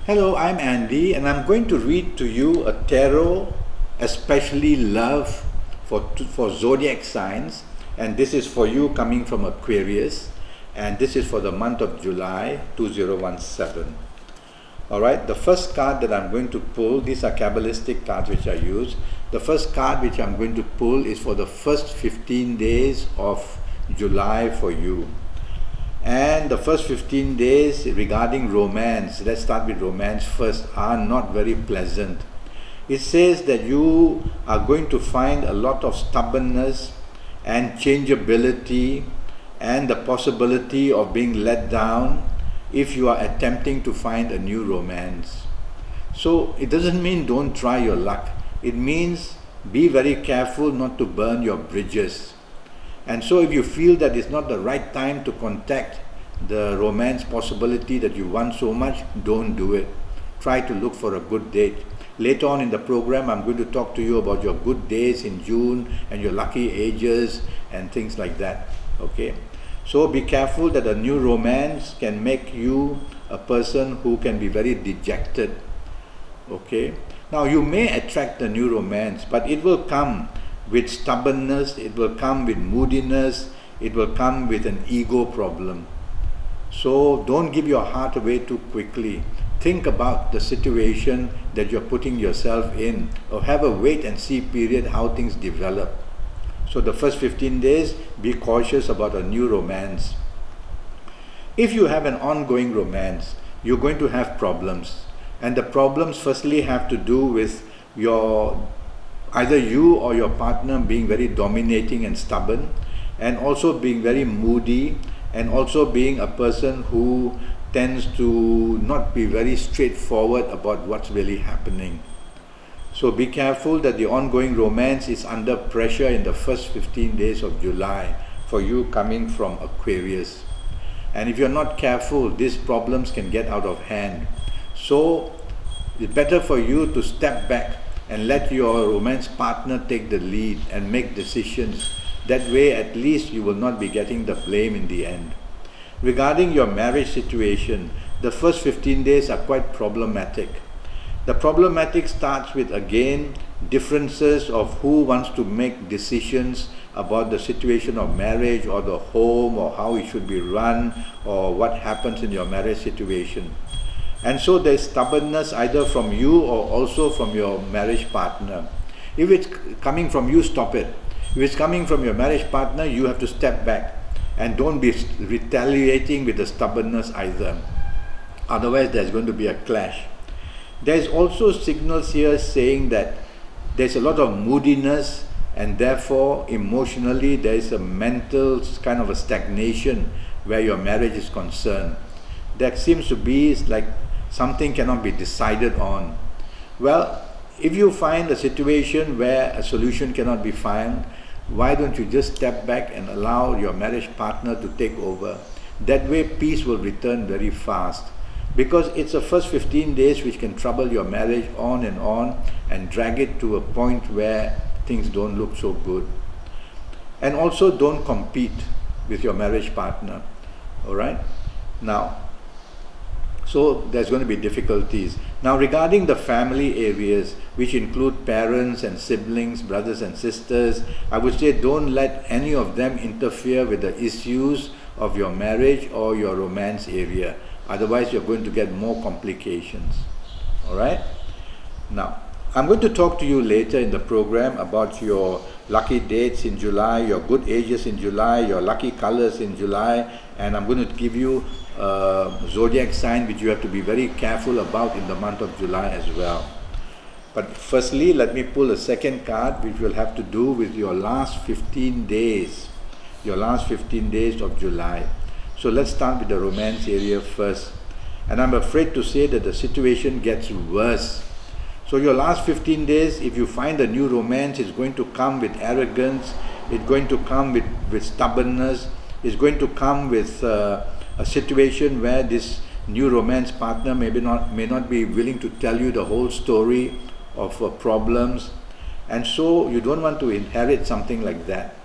Hello, I'm Andy, and I'm going to read to you a tarot, especially love for zodiac signs. And this is for you coming from Aquarius, and this is for the month of July 2017. All right, the first card that I'm going to pull, these are Kabbalistic cards which I use. The first card which I'm going to pull is for the first 15 days of July for you. And the first 15 days regarding romance, let's start with romance first, are not very pleasant. It says that you are going to find a lot of stubbornness and changeability and the possibility of being let down if you are attempting to find a new romance. So it doesn't mean don't try your luck. It means be very careful not to burn your bridges. And so if you feel that it's not the right time to contact the romance possibility that you want so much, don't do it. Try to look for a good date. Later on in the program, I'm going to talk to you about your good days in June and your lucky ages and things like that. Okay? So be careful that a new romance can make you a person who can be very dejected. Okay? Now you may attract a new romance, but it will come with stubbornness, it will come with moodiness, it will come with an ego problem. So don't give your heart away too quickly. Think about the situation that you're putting yourself in, or have a wait and see period how things develop. So the first 15 days, be cautious about a new romance. If you have an ongoing romance, you're going to have problems. And the problems firstly have to do with either you or your partner being very dominating and stubborn, and also being very moody, and also being a person who tends to not be very straightforward about what's really happening. So be careful that the ongoing romance is under pressure in the first 15 days of July for you coming from Aquarius. And if you're not careful, these problems can get out of hand. So it's better for you to step back and let your romance partner take the lead and make decisions. That way at least you will not be getting the blame in the end. Regarding your marriage situation, the first 15 days are quite problematic. The problematic starts with, again, differences of who wants to make decisions about the situation of marriage or the home or how it should be run or what happens in your marriage situation. And so there is stubbornness either from you or also from your marriage partner. If it's coming from you, stop it. If it's coming from your marriage partner, you have to step back and don't be retaliating with the stubbornness either. Otherwise, there's going to be a clash. There's also signals here saying that there's a lot of moodiness, and therefore emotionally there's a mental kind of a stagnation where your marriage is concerned. That seems to be like something cannot be decided on. Well, if you find a situation where a solution cannot be found, why don't you just step back and allow your marriage partner to take over? That way peace will return very fast. Because it's the first 15 days which can trouble your marriage on and drag it to a point where things don't look so good. And also don't compete with your marriage partner. Alright? Now, so there's going to be difficulties. Now regarding the family areas, which include parents and siblings, brothers and sisters, I would say don't let any of them interfere with the issues of your marriage or your romance area. Otherwise you're going to get more complications. Alright? Now, I'm going to talk to you later in the program about your lucky dates in July, your good ages in July, your lucky colors in July, and I'm going to give you zodiac sign which you have to be very careful about in the month of July as well. But firstly, let me pull a second card which will have to do with your last 15 days, your last 15 days of July. So let's start with the romance area first. And I'm afraid to say that the situation gets worse. So your last 15 days, if you find a new romance, it's going to come with arrogance, it's going to come with stubbornness, it's going to come with a situation where this new romance partner may not be willing to tell you the whole story of problems, and so you don't want to inherit something like that.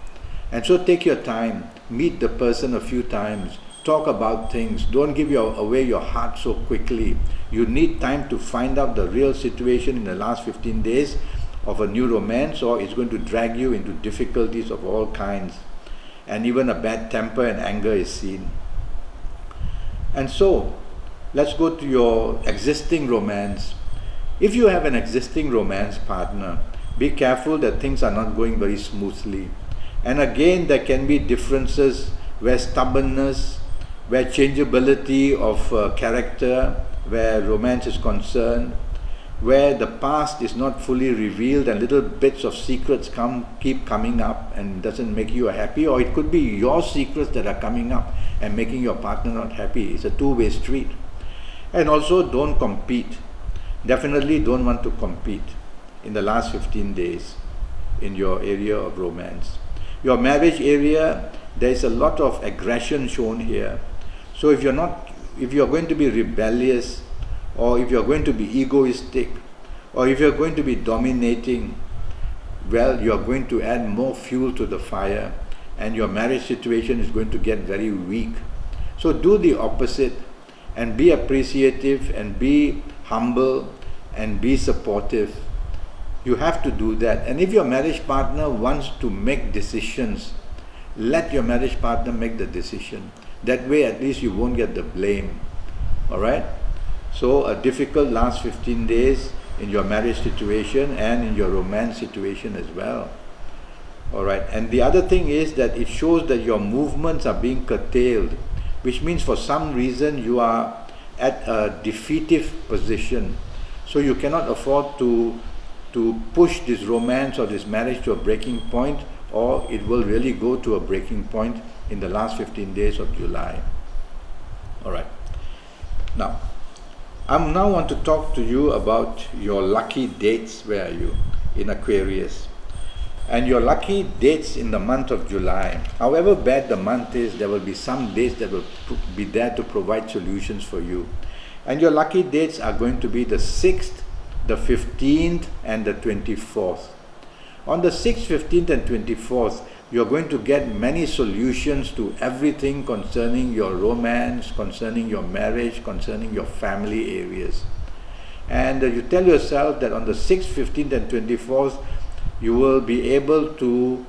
And so take your time, meet the person a few times, talk about things. Don't give away your heart so quickly. You need time to find out the real situation in the last 15 days of a new romance, or it's going to drag you into difficulties of all kinds. And even a bad temper and anger is seen. And so, let's go to your existing romance. If you have an existing romance partner, be careful that things are not going very smoothly. And again, there can be differences where stubbornness, where changeability of character, where romance is concerned, where the past is not fully revealed and little bits of secrets keep coming up and doesn't make you happy, or it could be your secrets that are coming up and making your partner not happy. It's a two-way street. And also, don't compete. Definitely don't want to compete in the last 15 days in your area of romance. Your marriage area, there is a lot of aggression shown here. So if you're going to be rebellious, or if you're going to be egoistic, or if you're going to be dominating, well, you're going to add more fuel to the fire, and your marriage situation is going to get very weak. So do the opposite, and be appreciative, and be humble, and be supportive. You have to do that. And if your marriage partner wants to make decisions, let your marriage partner make the decision. That way at least you won't get the blame. Alright? So a difficult last 15 days in your marriage situation and in your romance situation as well. Alright, and the other thing is that it shows that your movements are being curtailed, which means for some reason you are at a defeative position. So you cannot afford to push this romance or this marriage to a breaking point, or it will really go to a breaking point in the last 15 days of July. Alright, now I now want to talk to you about your lucky dates. Where are you? In Aquarius. And your lucky dates in the month of July. However bad the month is, there will be some dates that will be there to provide solutions for you. And your lucky dates are going to be the 6th, the 15th and the 24th. On the 6th, 15th and 24th, you're going to get many solutions to everything concerning your romance, concerning your marriage, concerning your family areas. And you tell yourself that on the 6th, 15th and 24th, you will be able to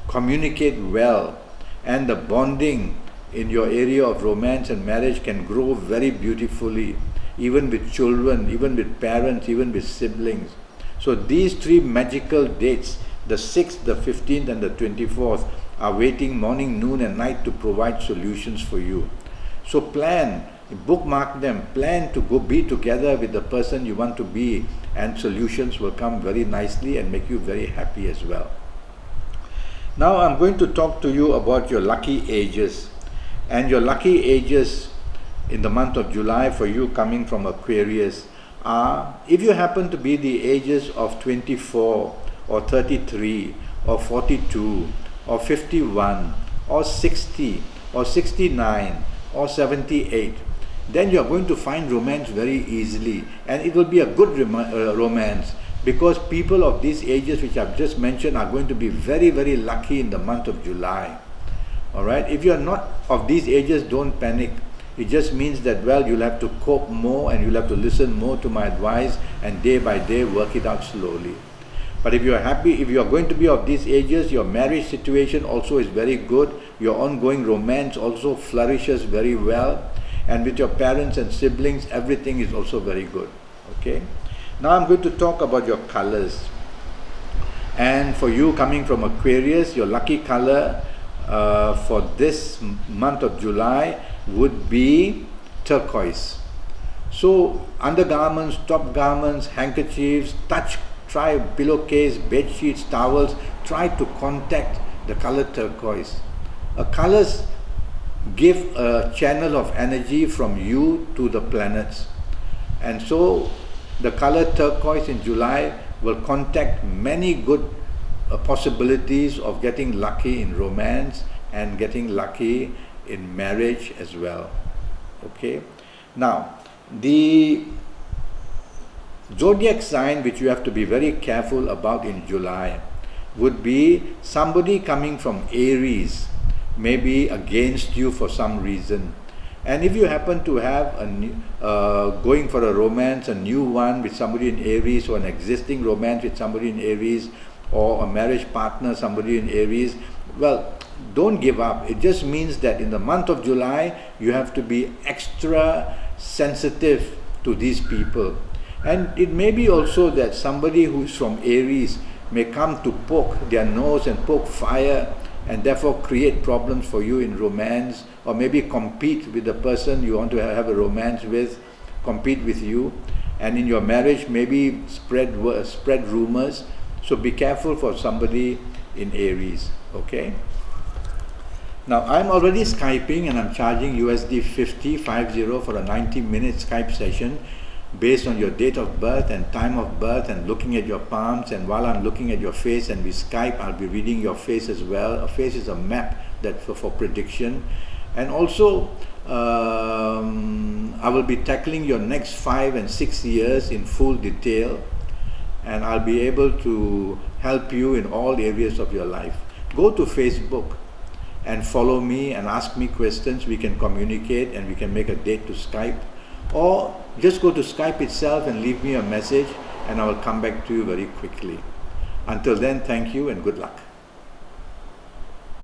communicate well, and the bonding in your area of romance and marriage can grow very beautifully, even with children, even with parents, even with siblings. So these three magical dates, the 6th, the 15th and the 24th, are waiting morning, noon and night to provide solutions for you. So plan, bookmark them, plan to go be together with the person you want to be, and solutions will come very nicely and make you very happy as well. Now I'm going to talk to you about your lucky ages. And your lucky ages in the month of July for you coming from Aquarius are, if you happen to be the ages of 24 or 33 or 42 or 51 or 60 or 69 or 78, then you are going to find romance very easily, and it will be a good romance, because people of these ages which I've just mentioned are going to be very, very lucky in the month of July. Alright, if you are not of these ages, don't panic. It just means that, well, you'll have to cope more and you'll have to listen more to my advice, and day by day work it out slowly. But if you are happy, if you are going to be of these ages, your marriage situation also is very good, your ongoing romance also flourishes very well, and with your parents and siblings, everything is also very good. Okay. Now I'm going to talk about your colors. And for you coming from Aquarius, your lucky color for this month of July would be turquoise. So undergarments, top garments, handkerchiefs, try pillowcase, bed sheets, towels, try to contact the color turquoise. Colors give a channel of energy from you to the planets, and so the color turquoise in July will contact many good possibilities of getting lucky in romance and getting lucky in marriage as well. Okay, now the zodiac sign which you have to be very careful about in July would be somebody coming from Aries, maybe against you for some reason. And if you happen to have a new, going for a romance, a new one with somebody in Aries, or an existing romance with somebody in Aries, or a marriage partner, somebody in Aries, well, don't give up. It just means that in the month of July, you have to be extra sensitive to these people. And it may be also that somebody who is from Aries may come to poke their nose and poke fire, and therefore create problems for you in romance, or maybe compete with the person you want to have a romance with, compete with you, and in your marriage maybe spread rumors. So be careful for somebody in Aries, okay? Now I'm already Skyping, and I'm charging USD 50 for a 90-minute Skype session based on your date of birth and time of birth, and looking at your palms. And while I'm looking at your face and we Skype, I'll be reading your face as well. A face is a map that for prediction. And also I will be tackling your next 5 and 6 years in full detail, and I'll be able to help you in all areas of your life. Go to Facebook and follow me and ask me questions. We can communicate and we can make a date to Skype, or just go to Skype itself and leave me a message, and I will come back to you very quickly. Until then, thank you and good luck.